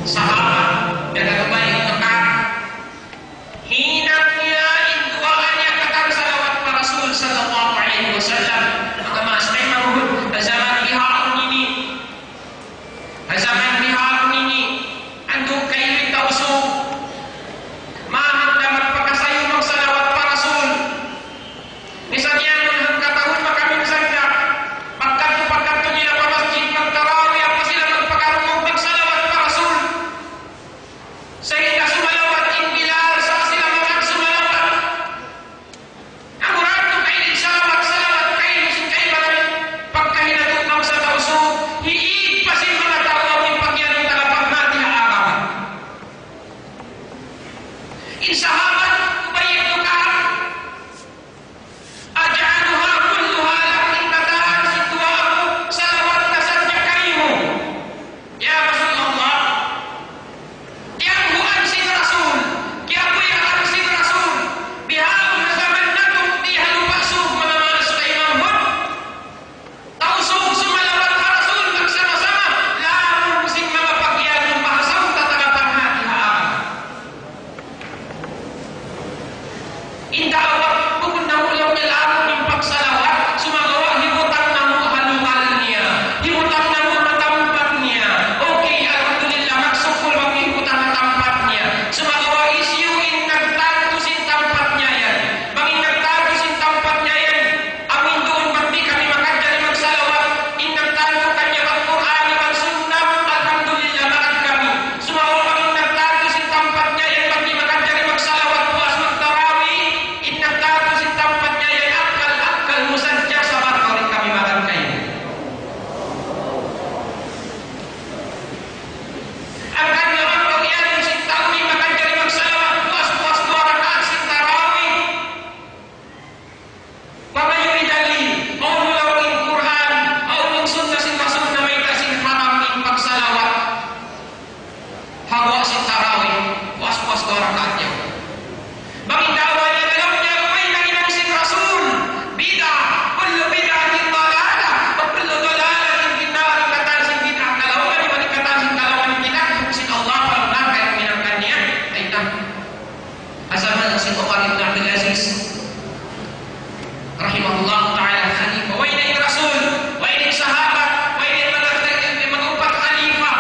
Sahabat dan kembali dekat hinapnya doanya kata salawat para Rasul sallallahu alaihi wasallam. Maka mas memang zaman Harun ini anduk kayu tausu maham dan magpakasayo ng salawat para Rasul. Misalnya nung katahon kami saja pagkat nila pa masjid magtarawih apa sila magpakarumong pagsalawat para Rasul. Sehingga sumalawat in Bilal sa sila mga sumalawat. Ang rato kayo salawat kayo sin kayo maraming pagkahinatupang sa tauso hiig pa sin mga tao ang pagyanong talapag natin ang agawan. In sahabat ubayib tukaan aja'aluha kulluha laking kataan situa'amu salawat na sadya karimu. Ya Rasulullah, tiangguan si Rasul, kiapuyan si Rasul, bihawin na zaman natung di halupasog mamamalas na imamhod. Tausog sumalawat ka Rasul, magsama-sama, lamang sing mga pagyan ng bahasaw tatagapang hati haang. Indawat, bukod na ulaw niya lamang yung pagsalawat, sumagawa, hibutang na mo halungal niya, hibutang na mo matampat niya. Okay, alhamdulillah, magsukul maghibutang na tampat niya. Sumagawa is you in nagtago sin tampat niya yan. Bangin nagtago sin tampat niya yan. Amin doon ba't di kami makadali magsalawat? In nagtago kanya mag-Qur'an, mag-Sunnah, alhamdulillah, makad kami. Sumagawa bangin nagtago sin tampat niya yan, ba't di makadali magsalawat bukas magtarawih? In nagtago sin tampat niya yan, akal musadya sa barko rin kami makad kayo. Ang kanyang pagyan sin tao ni makadali magsalawat bukas 2 rakaat sin tarawih. Pamayo idali, maulaw in Qur'an, maulong Sunnah sin Rasul na may kasing haram in pagsalawat. Hawa sin tarawih, bukas 2 rakaat niya. Bangin dawa niya dalaw niya, may naginang sin Rasul. Bida, kullu bid'atin dalala, o kullu dalalatin finnar, katan sin bid'ah kalawan, ibalik katan sin kalawan bid'ah, sin Allah palunan kaya minangkan niya. Ay tam. Asaman ang sin Umar ibn Abdul Aziz rahimahullah ta'ala khalifah. Wa inay Rasul, wa inay sahabat, wa inay mag-upat khalifah.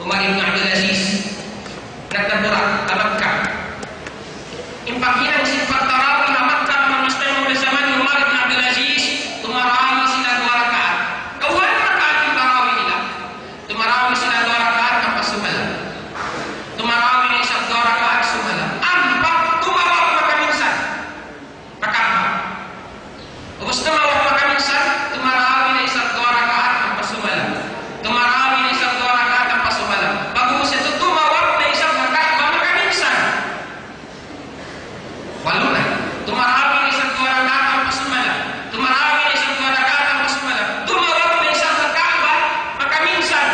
Umar ibn Abdul Aziz nagtaburak sa Makkah. Impaghinang sin pagtarawih na Makkah mamastay mo na zaman ni Umar ibn Abdul Aziz, tumarawi sila 2 rakaat. Kawan rakaat yung tarawih nila. Tumarawi sila 2 rakaat tapos sumala. Tumarawi na isang 2 rakaat sumala. Ampak tumawag makaminsan. Rakaba. Ubus tumawag makaminsan, tumarawi na isang 2 rakaat tapos sumala. Tumarawi na isang 2 rakaat tapos sumala. Bago siya tumawag na isang rakaat makaminsan. Walo na. Tumarawi na isang 2 rakaat tapos sumala. Tumarawi na isang 2 rakaat tapos sumala. Tumawag na isang rakaat makaminsan.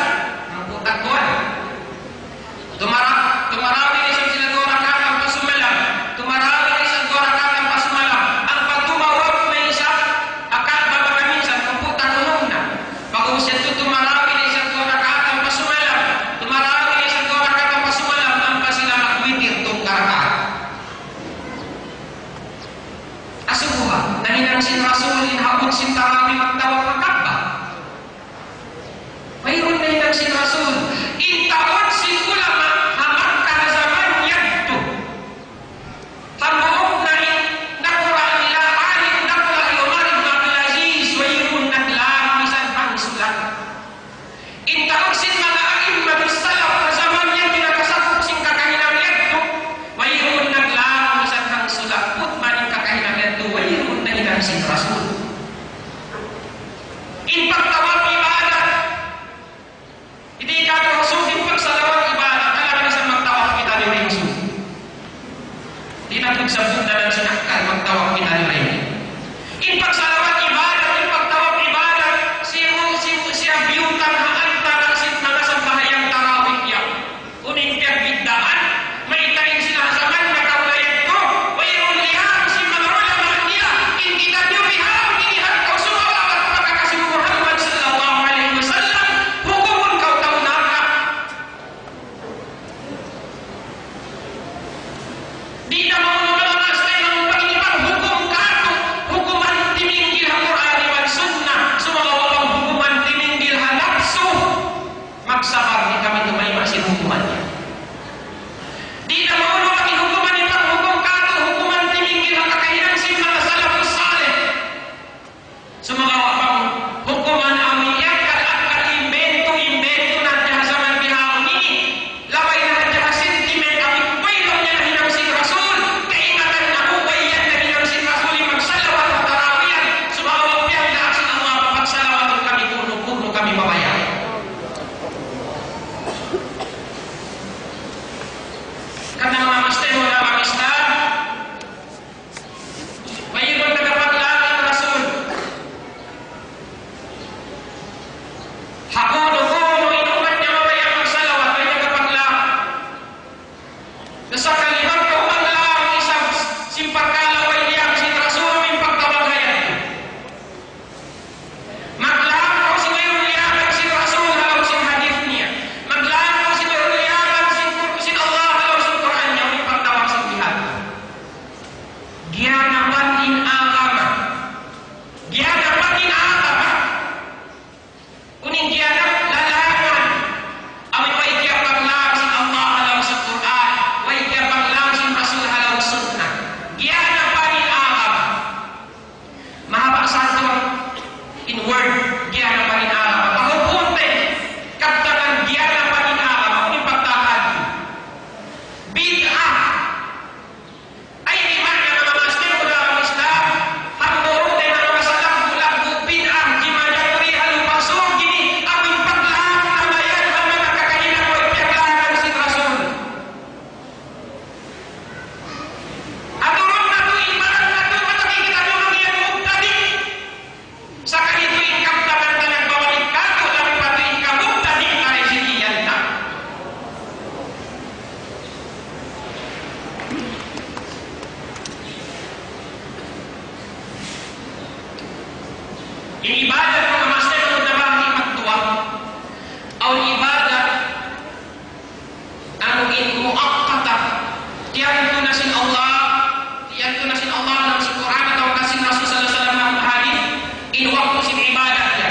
Ang putak tuwan. Tumarawi na isang sila 2 rakaat tapos sumala. Tumarawi na isang 2 rakaat tapos sumala. Ang pagtumawag na isang rakaat makaminsan, ang putak tulong na. Bago siya tumarawi na isang 2 rakaat tapos sumala. Tumarawi na isang 2 rakaat tapos sumala. Ang pa sila magwitir 2 rakaat. Asubuha, naninang sin Rasul, inhabot sin tarawih magtawag magkaba. Mayroon na hinang sin Rasul, intawad sin ulama, hamad ka na zaman yagto. Hambuok na rin, nakura nila, alim nakura Umar ibn Abdul Aziz, mayroon naglang isang pangsulat. Intawad sin mga a'immat salaf na zaman yan, pinakasakop sin kakahinang yagto, mayroon naglang isang pangsulat. Putmaning kakahinang yagto, mayroon na hinang sin Rasul. In pagtawag ibadat, hindi ka Rasul in pagsalawat ibadat, talaga sa magtawag kita ni Rasul. Di na pagsabot na lang sinakal, magtawag kita ni Rasul. In pagsalawat ibadat, in pagtawag ibadat, siya biyutan haan para sin mga sa bahayang tarawih niya. Uning piyagbiddaan, may taing sinasaman na kaulayan ko, mayroon lihan si mga ulama niya, in kita niyo bihang, inihan ko sumawawat pagkakasimuhan Muhammad sallallahu alaihi wasallam. ibadah mga master ang nabang ipagtuwa o ibadah ang muakkata tiyan tunasin Allah dalam si Quran atau kasih Rasul sallallahu alaihi wasallam hadis in waktu sin ibadah ya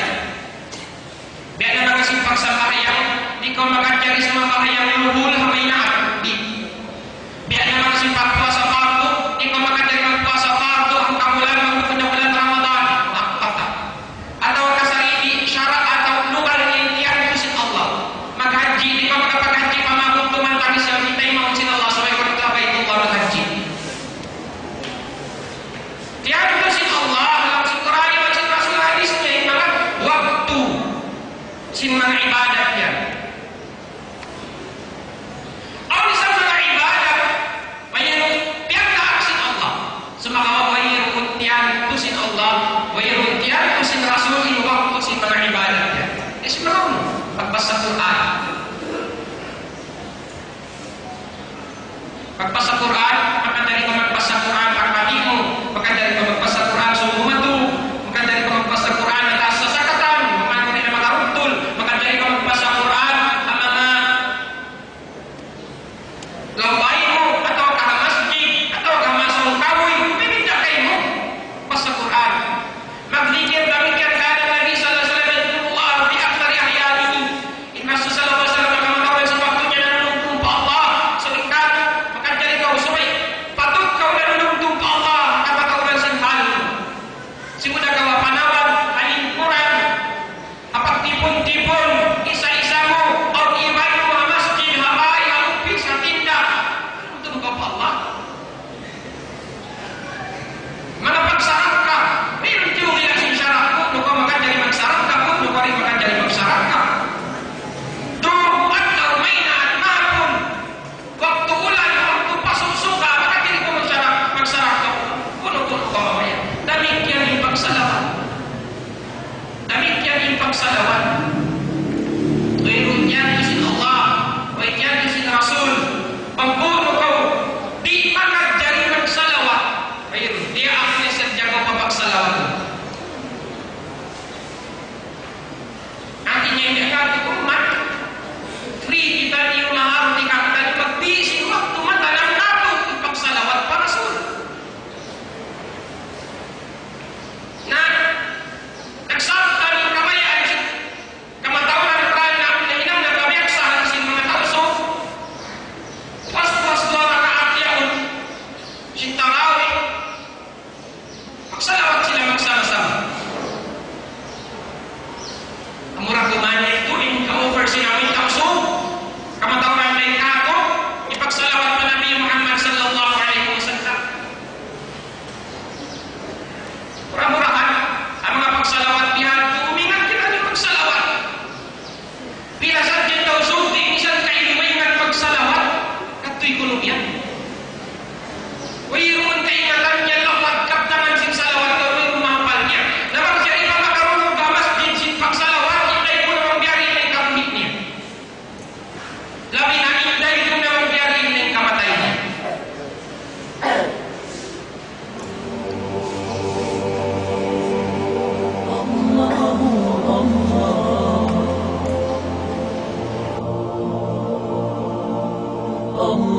biar na mga simpang sa bahayang di ko makajari sa mga bahayang yung hula hamay na di biar na mga simpang puasa fardu di ko makajari ng puasa fardu ang kamulan ng bulan Ramadan atau kasarili syarat atau lugar yang tiyan tusin Allah maghaji di ko makapaghaji pamabot tumantang siya bitay mga sin Allah sabay ko nito baitullah maghaji tiyan tusin Allah dalam si Quran dan si Rasul hadisnya yang mga waktu sin mga ibadah yan ang isang mga ibadah mayroon tiyan na sin Allah sumakawa mayroon tiyan tusin Allah mayroon tiyan tusin Rasul in waktu sin mga ibadah yan ismaun pagbasa Quran pagbasa Quran maka dari ko magbasa Quran pagpati mo maka dari ko magbasa Quran sumumatu maka dari ko magbasa Quran at sasakatan maka dari na makarutol maka dari ko magbasa Quran ang mga lambay mo atau kamasjid atau kamasong kawoy bibigya kayo mo basa Quran magdikir damikir ka na Nabi sallallahu alaihi wasallam Allah bi akthar ahyanihi inna sallallahu alaihi wasallam kamakawin sa waktunya na nunungtong pa Allah so ikat maka dari kau subay patut kau na nunungtong pa Allah kapakaulan sinhal simula kawa panawan halingkuran apak tipon-tipon isa-isa mo o ibay mo ang masjid habay ang upis sa tinda untuk ka pa Allah manapagsarak ka mayroon tiyo nilasin syarak mo no ka makajari magsarak ka mo no ka rin makajari magsarak ka at naumay na at mapon waktu ulan waktu pasok-suka maka dili ko magsarak ka puno-puno ka mamaya damit yan yung pagsalawan mayroon yan isin Allah mayroon yan isin Rasul pagpuno ko di makajari magsalawat mayroon di akli sadya ko pagsalawat ang inyong yakati ko free kita di ulang di kakita di pagbisin waktu mata ng nato pagsalawat pa Rasul na nagsabta ng kamayaan kamataon ng kain na pinahinang na kamiyaksahan sin mga tauso was-was doon ang kaakyaon sin tarawih magsalawat sila magsama-sama ang murang dumanya ito ka-over sila may tauso kamataon ng lain ako ipagsalawat pa Nabi Muhammad sallallahu alaihi wasallam murah-murahan ang mga pagsalawat niyan tumingan kita ng pagsalawat pila sa dyan daw sulti isang kailumay ng pagsalawat kato'y kulubyan mayroon kaingatan niya lapad kaptangan sin salawat daw mayroon mahapal niya namang siya iba makarunong gamas din sin pagsalawat inday ko namang biyari ng kamit niya labi na inday ko namang biyari ng kamatay niya Allah